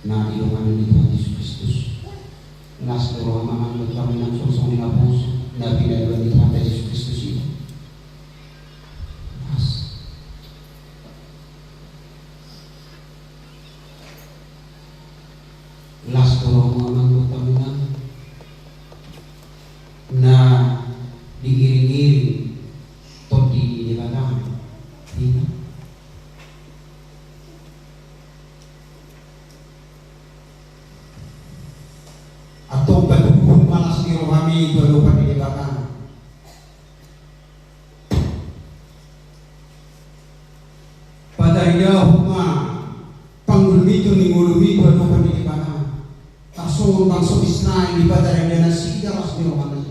na ilungan ni Tuhan Yesus Kristus. Nas doa mamang kami ng susong ni Apos na pinaluan ni Tuhan Yesus Kristus itu. Nas. Las doa mamang kami na diiring-iring atau diibadah tidak. Atau batuhun malas di rohani berupa diibadah. Pada idahuma panggulmi itu ningulumi berupa diibadah. Tasun bangsa Israel di pada yang nasi daras di rohani.